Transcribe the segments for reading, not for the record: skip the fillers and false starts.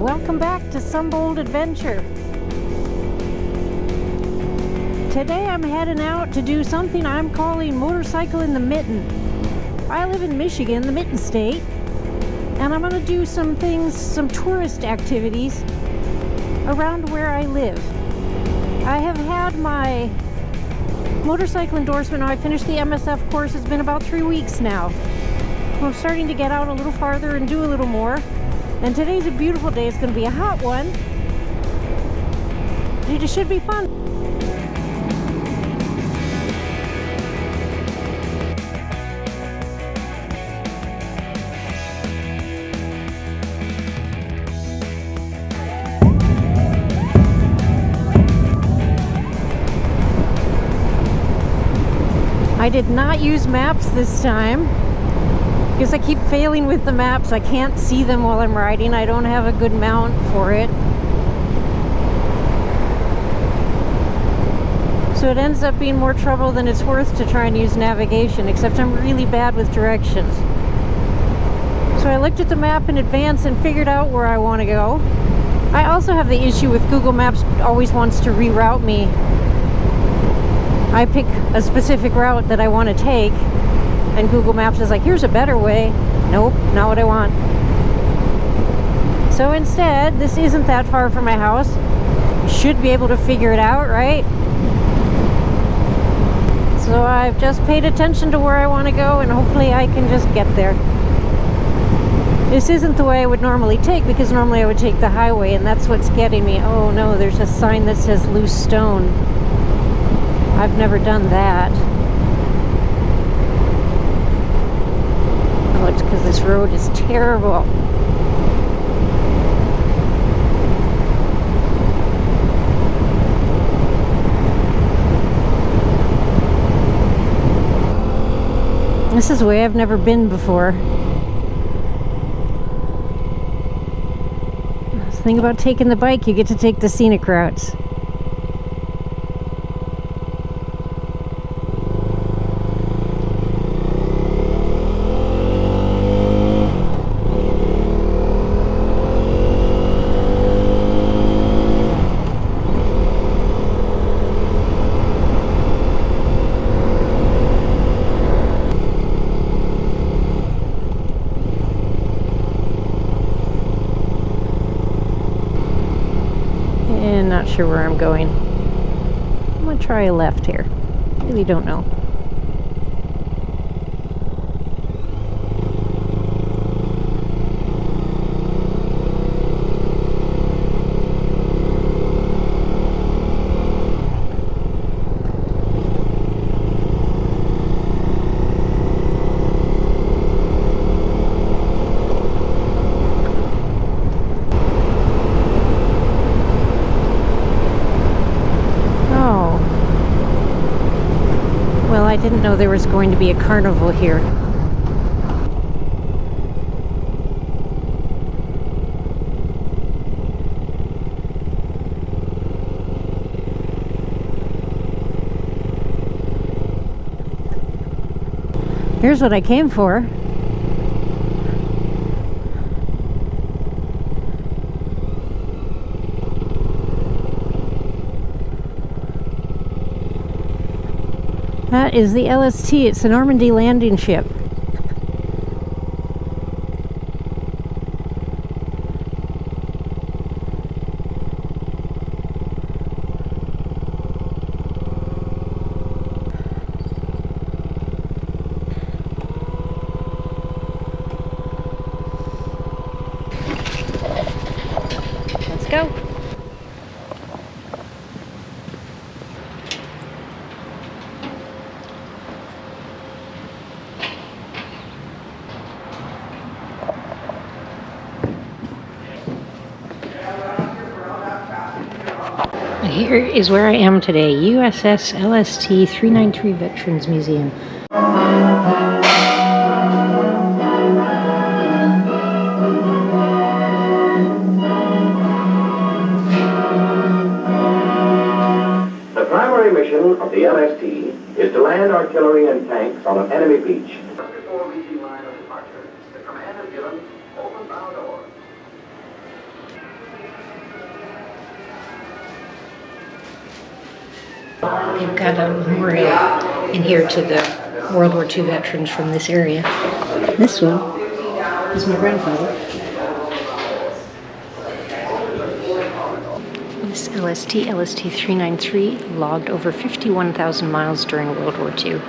Welcome back to Some Bold Adventure. Today I'm heading out to do something I'm calling Motorcycle in the Mitten. I live in Michigan, the Mitten state, and I'm going to do some things, some tourist activities around where I live. I have had my motorcycle endorsement. I finished the MSF course. It's been about 3 weeks now. I'm starting to get out a little farther and do a little more. And today's a beautiful day. It's going to be a hot one. It should be fun. I did not use maps this time because I keep failing with the maps. I can't see them while I'm riding. I don't have a good mount for it. So it ends up being more trouble than it's worth to try and use navigation, except I'm really bad with directions. So I looked at the map in advance and figured out where I want to go. I also have the issue with Google Maps always wants to reroute me. I pick a specific route that I want to take, and Google Maps is like, here's a better way. Nope, not what I want. So instead, this isn't that far from my house. I should be able to figure it out, right? So I've just paid attention to where I want to go, and hopefully I can just get there. This isn't the way I would normally take, because normally I would take the highway, and that's what's getting me. Oh no, there's a sign that says loose stone. I've never done that. Oh, it's because this road is terrible. This is a way I've never been before. The thing about taking the bike, you get to take the scenic routes. Not sure where I'm going. I'm gonna try a left here. Really don't know. I didn't know there was going to be a carnival here. Here's what I came for. That is the LST. It's the Normandy landing ship. Let's go. Here is where I am today, USS LST 393 Veterans Museum. The primary mission of the LST is to land artillery and tanks on an enemy beach. Just before reaching line of departure, the command is given, open bow door. They've got a memorial in here to the World War II veterans from this area. This one is my grandfather. This LST 393 logged over 51,000 miles during World War II,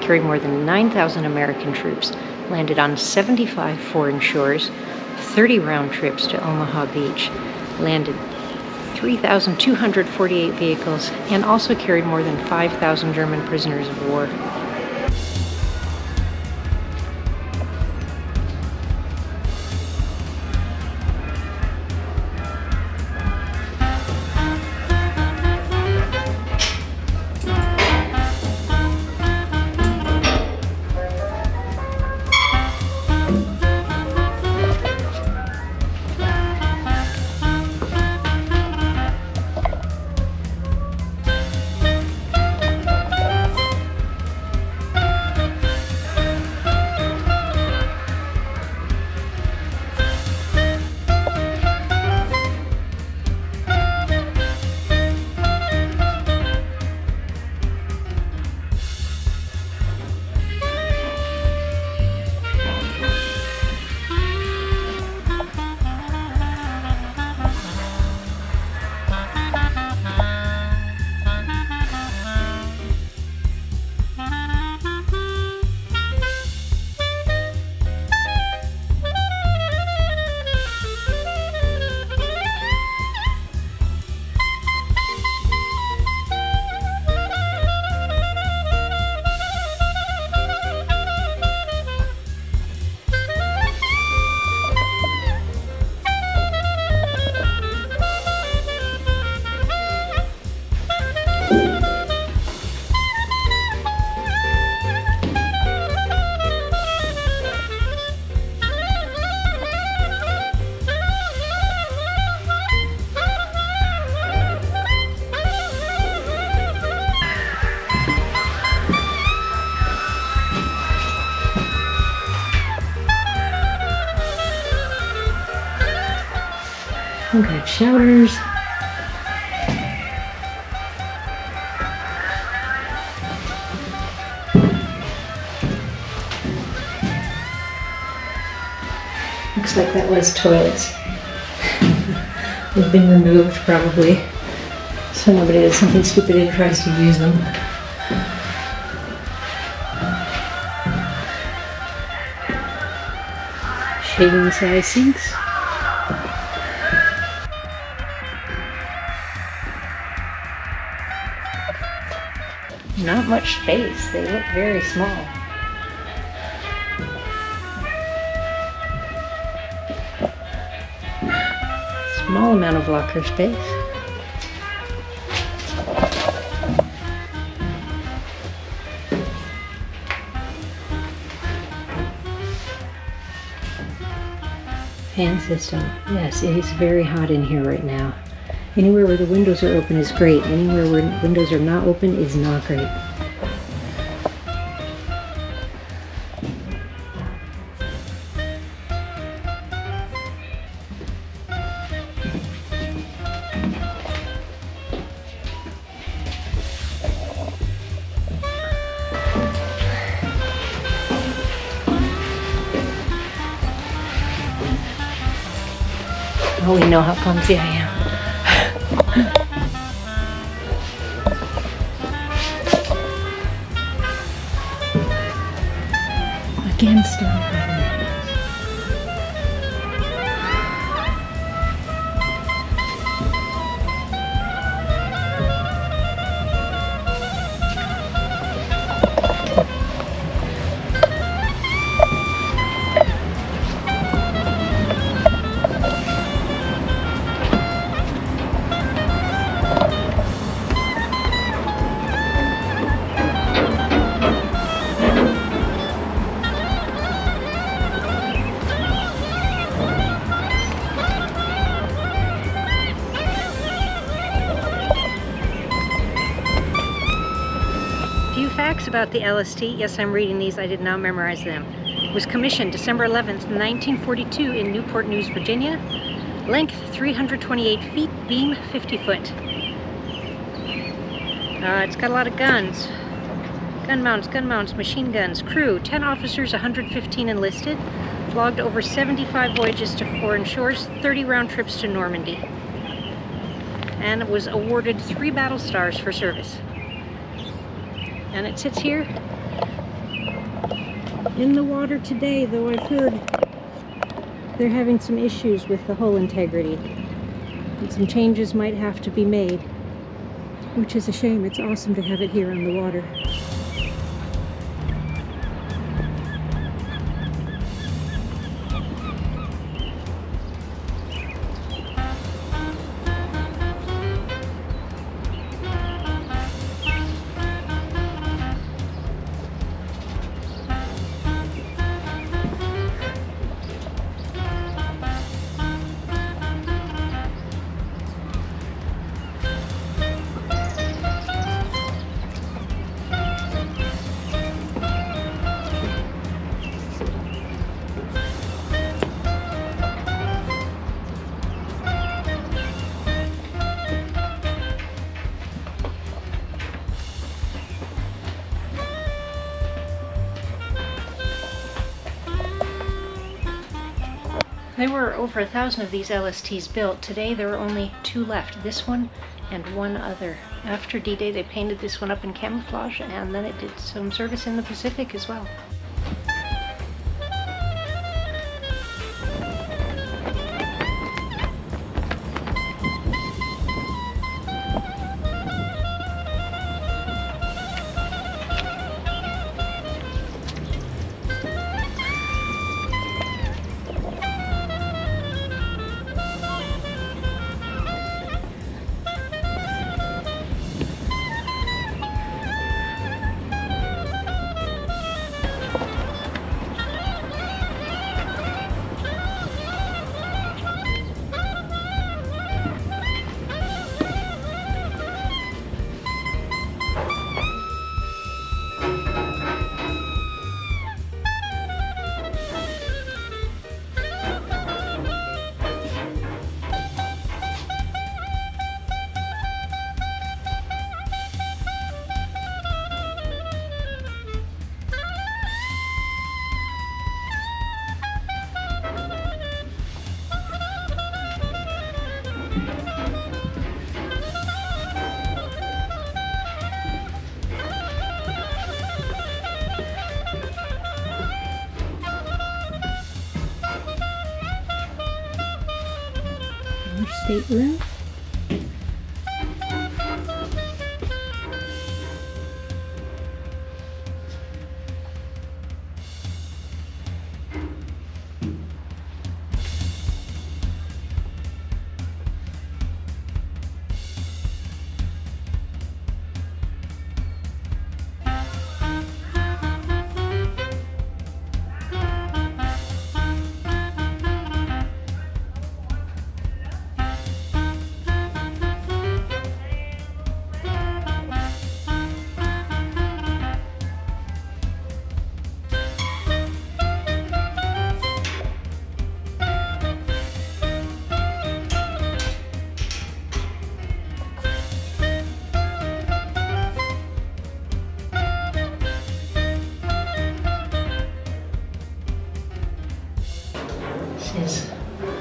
carried more than 9,000 American troops, landed on 75 foreign shores, 30 round trips to Omaha Beach, landed 3,248 vehicles, and also carried more than 5,000 German prisoners of war. We've got shouters. Looks like that was toilets. They've been removed probably, so nobody does something stupid and tries to use them. Shaving size sinks. Not much space. They look very small. Small amount of locker space. Fan system. Yes, it is very hot in here right now. Anywhere where the windows are open is great. Anywhere where windows are not open is not great. Oh, we know how clumsy I am. Again, started by the windows. Facts about the LST. Yes, I'm reading these. I did not memorize them. It was commissioned December 11th, 1942 in Newport News, Virginia. Length 328 feet, beam 50 foot. It's got a lot of guns. Gun mounts, machine guns. Crew, 10 officers, 115 enlisted. Logged over 75 voyages to foreign shores, 30 round trips to Normandy. And it was awarded 3 battle stars for service. And it sits here in the water today, though I've heard they're having some issues with the hull integrity. And some changes might have to be made, which is a shame. It's awesome to have it here on the water. There were over 1,000 of these LSTs built. Today there are only 2 left, this one and one other. After D-Day they painted this one up in camouflage, and then it did some service in the Pacific as well. Stateroom. Is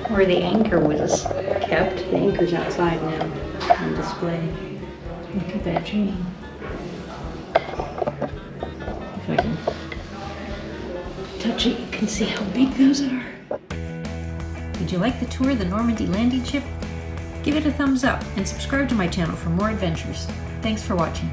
where the anchor was kept. The anchor's outside now on display. Look at that chain. If I can touch it, you can see how big those are. Did you like the tour of the Normandy landing ship? Give it a thumbs up and subscribe to my channel for more adventures. Thanks for watching.